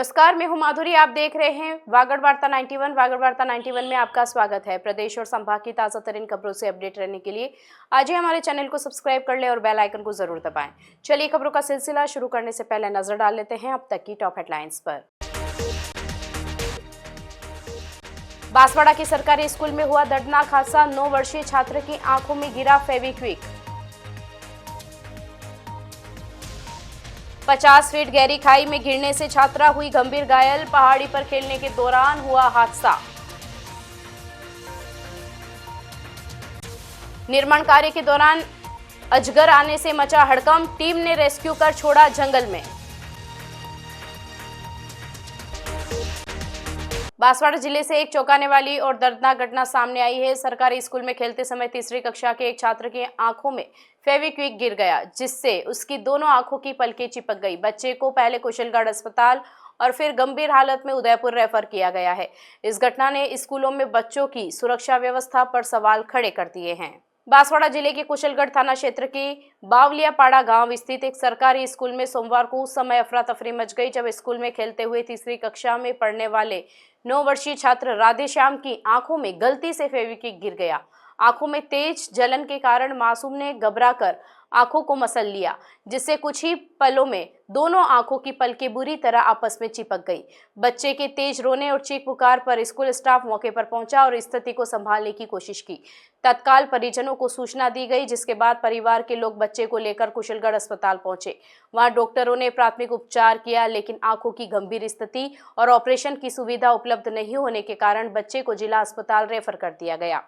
नमस्कार, मैं हूं माधुरी। आप देख रहे हैं वागड़ वार्ता 91। वागड़ वार्ता 91 में आपका स्वागत है। प्रदेश और संभाग की ताजा तरीन खबरों से अपडेट रहने के लिए आज ही हमारे चैनल को सब्सक्राइब कर लें और बेल आइकन को जरूर दबाएं। चलिए खबरों का सिलसिला शुरू करने से पहले नजर डाल लेते हैं अब तक की टॉप हेडलाइंस पर। बांसवाड़ा के सरकारी स्कूल में हुआ दर्दनाक हादसा, 9 वर्षीय छात्र की आंखों में गिरा फेविक्विक। 50 फीट गहरी खाई में गिरने से छात्रा हुई गंभीर घायल, पहाड़ी पर खेलने के दौरान हुआ हादसा। निर्माण कार्य के दौरान अजगर आने से मचा हड़कंप, टीम ने रेस्क्यू कर छोड़ा जंगल में। बांसवाड़ा जिले से एक चौंकाने वाली और दर्दनाक घटना सामने आई है। सरकारी स्कूल में खेलते समय तीसरी कक्षा के एक छात्र की आंखों में फेविक्विक गिर गया, जिससे उसकी दोनों आंखों की पलकें चिपक गई। बच्चे को पहले कुशलगढ़ अस्पताल और फिर गंभीर हालत में उदयपुर रेफर किया गया है। इस घटना ने स्कूलों में बच्चों की सुरक्षा व्यवस्था पर सवाल खड़े कर दिए हैं। बांसवाड़ा जिले के कुशलगढ़ थाना क्षेत्र के बावलियापाड़ा गांव स्थित एक सरकारी स्कूल में सोमवार को उस समय अफरा तफरी मच गई जब स्कूल में खेलते हुए तीसरी कक्षा में पढ़ने वाले 9 वर्षीय छात्र राधेश्याम की आंखों में गलती से फेविक्विक गिर गया। आंखों में तेज जलन के कारण मासूम ने घबराकर आंखों को मसल लिया, जिससे कुछ ही पलों में दोनों आंखों की पलकें बुरी तरह आपस में चिपक गई। बच्चे के तेज रोने और चीख पुकार पर स्कूल स्टाफ मौके पर पहुंचा और स्थिति को संभालने की कोशिश की। तत्काल परिजनों को सूचना दी गई, जिसके बाद परिवार के लोग बच्चे को लेकर कुशलगढ़ अस्पताल पहुंचे। वहां डॉक्टरों ने प्राथमिक उपचार किया, लेकिन आंखों की गंभीर स्थिति और ऑपरेशन की सुविधा उपलब्ध नहीं होने के कारण बच्चे को जिला अस्पताल रेफर कर दिया गया।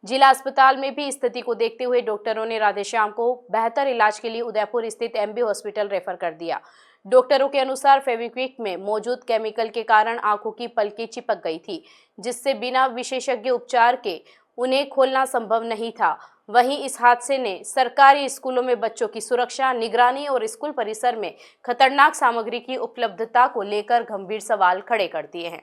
जिला अस्पताल में भी स्थिति को देखते हुए डॉक्टरों ने राधेश्याम को बेहतर इलाज के लिए उदयपुर स्थित एमबी हॉस्पिटल रेफर कर दिया। डॉक्टरों के अनुसार फेविक्विक में मौजूद केमिकल के कारण आंखों की पलकें चिपक गई थी, जिससे बिना विशेषज्ञ उपचार के उन्हें खोलना संभव नहीं था। वहीं इस हादसे ने सरकारी स्कूलों में बच्चों की सुरक्षा, निगरानी और स्कूल परिसर में खतरनाक सामग्री की उपलब्धता को लेकर गंभीर सवाल खड़े कर दिए हैं।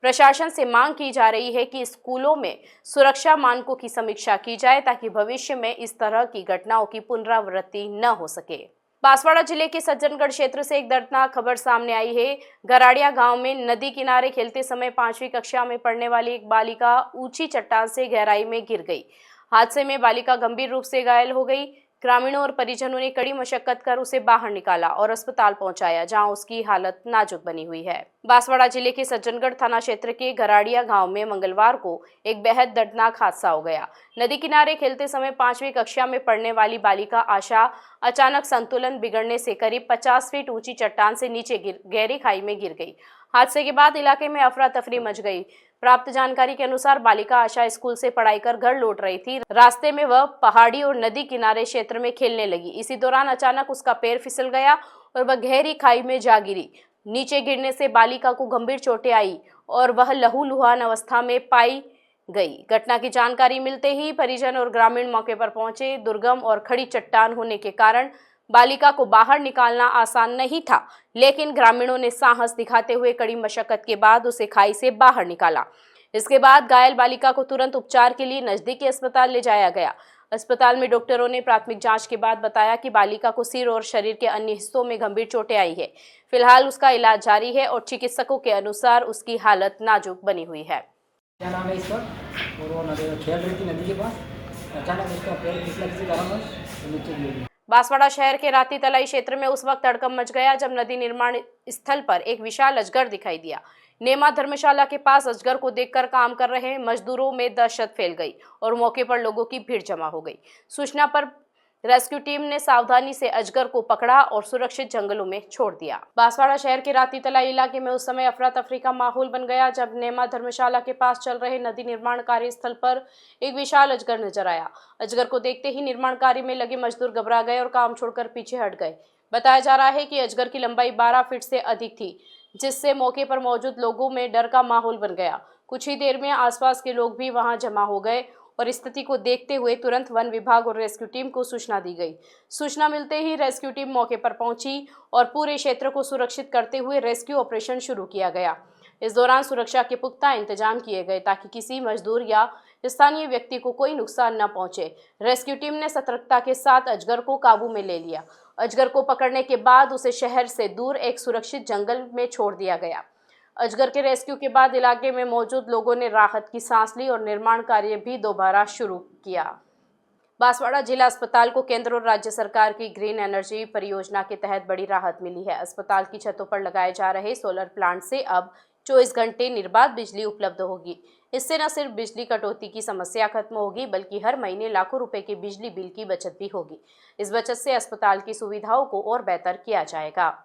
प्रशासन से मांग की जा रही है कि स्कूलों में सुरक्षा मानकों की समीक्षा की जाए ताकि भविष्य में इस तरह की घटनाओं की पुनरावृत्ति न हो सके। बांसवाड़ा जिले के सज्जनगढ़ क्षेत्र से एक दर्दनाक खबर सामने आई है। गराड़िया गांव में नदी किनारे खेलते समय 5वीं कक्षा में पढ़ने वाली एक बालिका ऊंची चट्टान से गहराई में गिर गई। हादसे में बालिका गंभीर रूप से घायल हो गई। ग्रामीणों और परिजनों ने कड़ी मशक्कत कर उसे बाहर निकाला और अस्पताल पहुंचाया, जहां उसकी हालत नाजुक बनी हुई है। बांसवाड़ा जिले के सज्जनगढ़ थाना क्षेत्र के गराड़िया गांव में मंगलवार को एक बेहद दर्दनाक हादसा हो गया। नदी किनारे खेलते समय 5वीं कक्षा में पढ़ने वाली बालिका आशा अचानक संतुलन बिगड़ने से करीब 50 फीट ऊंची चट्टान से नीचे गहरी खाई में गिर गई। हादसे के बाद इलाके में अफरा तफरी मच गई। प्राप्त जानकारी के अनुसार बालिका आशा स्कूल से पढ़ाई कर घर लौट रही थी। रास्ते में वह पहाड़ी और नदी किनारे क्षेत्र में खेलने लगी। इसी दौरान अचानक उसका पैर फिसल गया और वह गहरी खाई में जा गिरी। नीचे गिरने से बालिका को गंभीर चोटें आई और वह लहूलुहान अवस्था में पाई गई। घटना की जानकारी मिलते ही परिजन और ग्रामीण मौके पर पहुंचे। दुर्गम और खड़ी चट्टान होने के कारण बालिका को बाहर निकालना आसान नहीं था, लेकिन ग्रामीणों ने साहस दिखाते हुए कड़ी मशक्कत के बाद उसे खाई से बाहर निकाला। इसके बाद घायल बालिका को तुरंत उपचार के लिए नजदीकी अस्पताल ले जाया गया। अस्पताल में डॉक्टरों ने प्राथमिक जांच के बाद बताया कि बालिका को सिर और शरीर के अन्य हिस्सों में गंभीर चोटें आई है। फिलहाल उसका इलाज जारी है और चिकित्सकों के अनुसार उसकी हालत नाजुक बनी हुई है। क्या नाम है इसका? और वो खेल रही थी नदी के पास, अचानक उसका पैर फिसला किसी कारणवश नीचे गिर गया। बांसवाड़ा शहर के राती तलाई क्षेत्र में उस वक्त हड़कंप मच गया जब नदी निर्माण स्थल पर एक विशाल अजगर दिखाई दिया। नेमा धर्मशाला के पास अजगर को देखकर काम कर रहे मजदूरों में दहशत फैल गई और मौके पर लोगों की भीड़ जमा हो गई। सूचना पर रेस्क्यू टीम ने सावधानी से अजगर को पकड़ा और सुरक्षित जंगलों में छोड़ दिया। बांसवाड़ा शहर के राती तलाई इलाके में उस समय अफरा तफरी का माहौल बन गया जब नेमा धर्मशाला के पास चल रहे नदी निर्माण कार्य स्थल पर एक विशाल अजगर नजर आया। अजगर को देखते ही निर्माण कार्य में लगे मजदूर घबरा गए और काम छोड़कर पीछे हट गए। बताया जा रहा है कि अजगर की लंबाई 12 फीट से अधिक थी, जिससे मौके पर मौजूद लोगों में डर का माहौल बन गया। कुछ ही देर में आसपास के लोग भी वहां जमा हो गए और स्थिति को देखते हुए तुरंत वन विभाग और रेस्क्यू टीम को सूचना दी गई। सूचना मिलते ही रेस्क्यू टीम मौके पर पहुंची और पूरे क्षेत्र को सुरक्षित करते हुए रेस्क्यू ऑपरेशन शुरू किया गया। इस दौरान सुरक्षा के पुख्ता इंतजाम किए गए ताकि किसी मजदूर या स्थानीय व्यक्ति को कोई नुकसान न पहुंचे। रेस्क्यू टीम ने सतर्कता के साथ अजगर को काबू में ले लिया। अजगर को पकड़ने के बाद उसे शहर से दूर एक सुरक्षित जंगल में छोड़ दिया गया। अजगर के रेस्क्यू के बाद इलाके में मौजूद लोगों ने राहत की सांस ली और निर्माण कार्य भी दोबारा शुरू किया। बांसवाड़ा जिला अस्पताल को केंद्र और राज्य सरकार की ग्रीन एनर्जी परियोजना के तहत बड़ी राहत मिली है। अस्पताल की छतों पर लगाए जा रहे सोलर प्लांट से अब 24 घंटे निर्बाध बिजली उपलब्ध होगी। इससे न सिर्फ बिजली कटौती की समस्या खत्म होगी बल्कि हर महीने लाखों रुपए के बिजली बिल की बचत भी होगी। इस बचत से अस्पताल की सुविधाओं को और बेहतर किया जाएगा।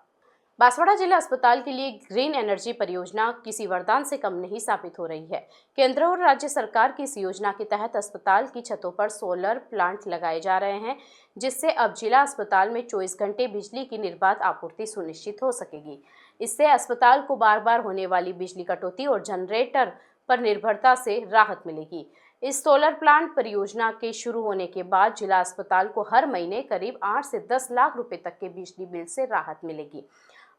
बांसवाड़ा जिला अस्पताल के लिए ग्रीन एनर्जी परियोजना किसी वरदान से कम नहीं साबित हो रही है। केंद्र और राज्य सरकार की इस योजना के तहत अस्पताल की छतों पर सोलर प्लांट लगाए जा रहे हैं, जिससे अब जिला अस्पताल में 24 घंटे बिजली की निर्बाध आपूर्ति सुनिश्चित हो सकेगी। इससे अस्पताल को बार बार होने वाली बिजली कटौती और जनरेटर पर निर्भरता से राहत मिलेगी। इस सोलर प्लांट परियोजना के शुरू होने के बाद जिला अस्पताल को हर महीने करीब 8 से 10 लाख रुपए तक के बिजली बिल से राहत मिलेगी।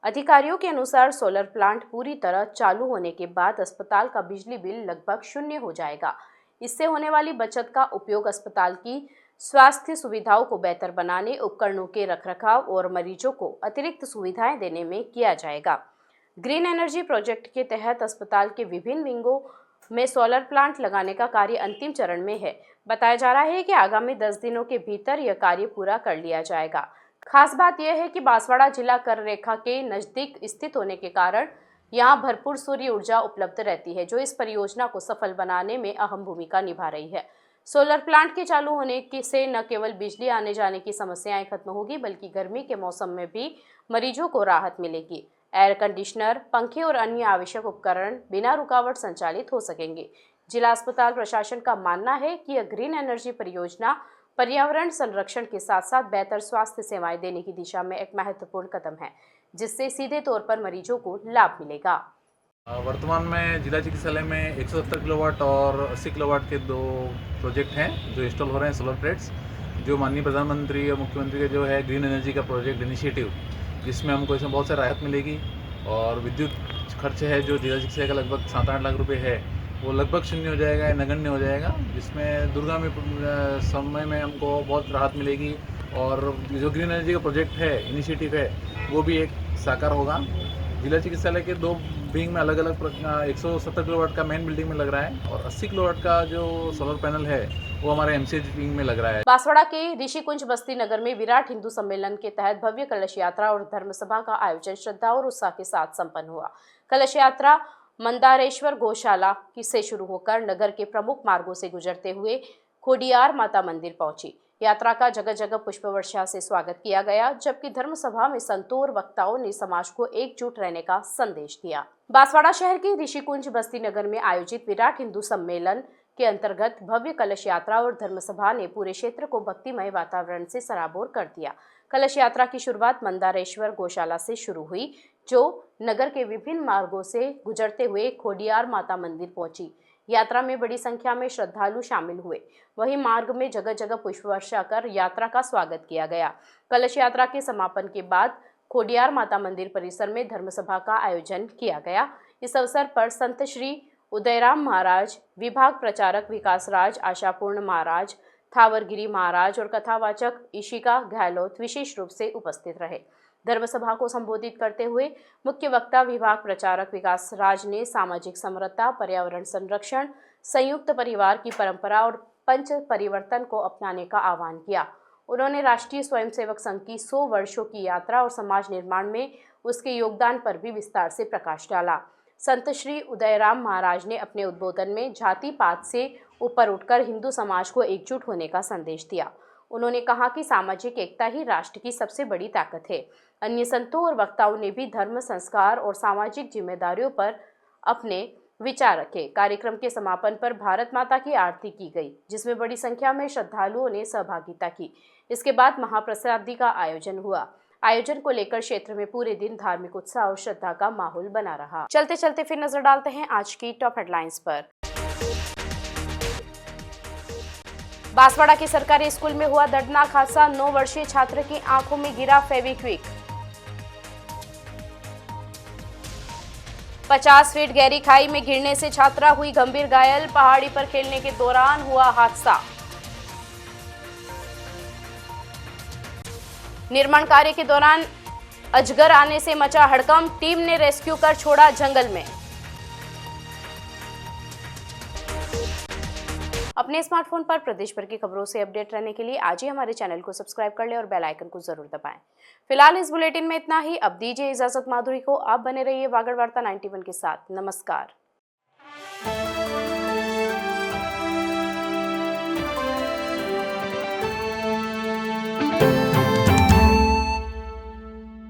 अधिकारियों के अनुसार सोलर प्लांट पूरी तरह चालू होने के बाद अस्पताल का बिजली बिल लगभग शून्य हो जाएगा। इससे होने वाली बचत का उपयोग अस्पताल की स्वास्थ्य सुविधाओं को बेहतर बनाने, उपकरणों के रखरखाव और मरीजों को अतिरिक्त सुविधाएं देने में किया जाएगा। ग्रीन एनर्जी प्रोजेक्ट के तहत अस्पताल के विभिन्न विंगों में सोलर प्लांट लगाने का कार्य अंतिम चरण में है। बताया जा रहा है कि आगामी 10 दिनों के भीतर यह कार्य पूरा कर लिया जाएगा। खास बात यह है कि बांसवाड़ा जिला कर रेखा के नजदीक स्थित होने के कारण यहां भरपूर सूर्य ऊर्जा उपलब्ध रहती है, जो इस परियोजना को सफल बनाने में अहम भूमिका निभा रही है। सोलर प्लांट के चालू होने से न केवल बिजली आने जाने की समस्याएं खत्म होगी बल्कि गर्मी के मौसम में भी मरीजों को राहत मिलेगी। एयर कंडीशनर, पंखे और अन्य आवश्यक उपकरण बिना रुकावट संचालित हो सकेंगे। जिला अस्पताल प्रशासन का मानना है कि यह ग्रीन एनर्जी परियोजना पर्यावरण संरक्षण के साथ साथ बेहतर स्वास्थ्य सेवाएं देने की दिशा में एक महत्वपूर्ण कदम है, जिससे सीधे तौर पर मरीजों को लाभ मिलेगा। वर्तमान में जिला चिकित्सालय में 170 किलोवाट और 80 किलोवाट के 2 प्रोजेक्ट हैं जो इंस्टॉल हो रहे हैं सोलर प्लेट्स, जो माननीय प्रधानमंत्री और मुख्यमंत्री का जो है ग्रीन एनर्जी का प्रोजेक्ट इनिशिएटिव, जिसमें हमको इसमें बहुत सारी राहत मिलेगी। और विद्युत खर्च है जो जिला चिकित्सालय का लगभग 7-8 लाख रुपये है, वो लगभग शून्य हो जाएगा या नगण्य हो जाएगा, जिसमें दूरगामी समय में हमको बहुत राहत मिलेगी। और जो ग्रीन एनर्जी का प्रोजेक्ट है, इनिशिएटिव है, वो भी एक साकार होगा। जिला चिकित्सालय के 2 विंग में अलग अलग 170 किलोवाट का मेन बिल्डिंग में लग रहा है और 80 किलोवाट का जो सोलर पैनल है वो हमारे एमसीएच विंग में लग रहा है। बांसवाड़ा के ऋषिकुंज बस्ती नगर में विराट हिंदू सम्मेलन के तहत भव्य कलश यात्रा और धर्म सभा का आयोजन श्रद्धा और उत्साह के साथ संपन्न हुआ। कलश यात्रा मंदारेश्वर गौशाला से शुरू होकर नगर के प्रमुख मार्गों से गुजरते हुए खोडियार माता मंदिर पहुंची। यात्रा का जगह जगह पुष्प वर्षा से स्वागत किया गया, जबकि धर्म सभा में संतों और वक्ताओं ने समाज को एकजुट रहने का संदेश दिया। बांसवाड़ा शहर के ऋषिकुंज बस्ती नगर में आयोजित विराट हिंदू सम्मेलन के अंतर्गत भव्य कलश यात्रा और धर्म सभा ने पूरे क्षेत्र को भक्तिमय वातावरण से सराबोर कर दिया। कलश यात्रा की शुरुआत मंदारेश्वर गौशाला से शुरू हुई, जो नगर के विभिन्न मार्गों से गुजरते हुए खोडियार माता मंदिर पहुंची। यात्रा में बड़ी संख्या में श्रद्धालु शामिल हुए। वहीं मार्ग में जगह जगह पुष्प वर्षा कर यात्रा का स्वागत किया गया। कलश यात्रा के समापन के बाद खोडियार माता मंदिर परिसर में धर्म सभा का आयोजन किया गया। इस अवसर पर संत श्री उदयराम महाराज, विभाग प्रचारक विकास राज, आशापूर्ण महाराज, थावरगिरी महाराज और कथावाचक इशिका गहलोत विशेष रूप से उपस्थित रहे। धर्मसभा को संबोधित करते हुए मुख्य वक्ता विभाग प्रचारक विकास राज ने सामाजिक समरसता, पर्यावरण संरक्षण, संयुक्त परिवार की परंपरा और पंच परिवर्तन को अपनाने का आह्वान किया। उन्होंने राष्ट्रीय स्वयंसेवक संघ की 100 वर्षों की यात्रा और समाज निर्माण में उसके योगदान पर भी विस्तार से प्रकाश डाला। संत श्री उदयराम महाराज ने अपने उद्बोधन में जाति पात से ऊपर उठकर हिंदू समाज को एकजुट होने का संदेश दिया। उन्होंने कहा कि सामाजिक एकता ही राष्ट्र की सबसे बड़ी ताकत है। अन्य संतों और वक्ताओं ने भी धर्म, संस्कार और सामाजिक जिम्मेदारियों पर अपने विचार रखे। कार्यक्रम के समापन पर भारत माता की आरती की गई, जिसमें बड़ी संख्या में श्रद्धालुओं ने सहभागिता की। इसके बाद महाप्रसादी का आयोजन हुआ। आयोजन को लेकर क्षेत्र में पूरे दिन धार्मिक उत्साह और श्रद्धा का माहौल बना रहा। चलते चलते फिर नजर डालते हैं आज की टॉप हेडलाइंस पर। बांसवाड़ा के सरकारी स्कूल में हुआ दर्दनाक हादसा, 9 वर्षीय छात्र की आंखों में गिरा फेविक्विक। 50 फीट गहरी खाई में गिरने से छात्रा हुई गंभीर घायल, पहाड़ी पर खेलने के दौरान हुआ हादसा। निर्माण कार्य के दौरान अजगर आने से मचा हड़कंप, टीम ने रेस्क्यू कर छोड़ा जंगल में। अपने स्मार्टफोन पर प्रदेश भर की खबरों से अपडेट रहने के लिए आज ही हमारे चैनल को सब्सक्राइब कर लें और बेल आइकन को जरूर दबाएं। फिलहाल इस बुलेटिन में इतना ही। अब दीजिए इजाजत माधुरी को। आप बने रहिए वागड़ वार्ता 91 के साथ। नमस्कार।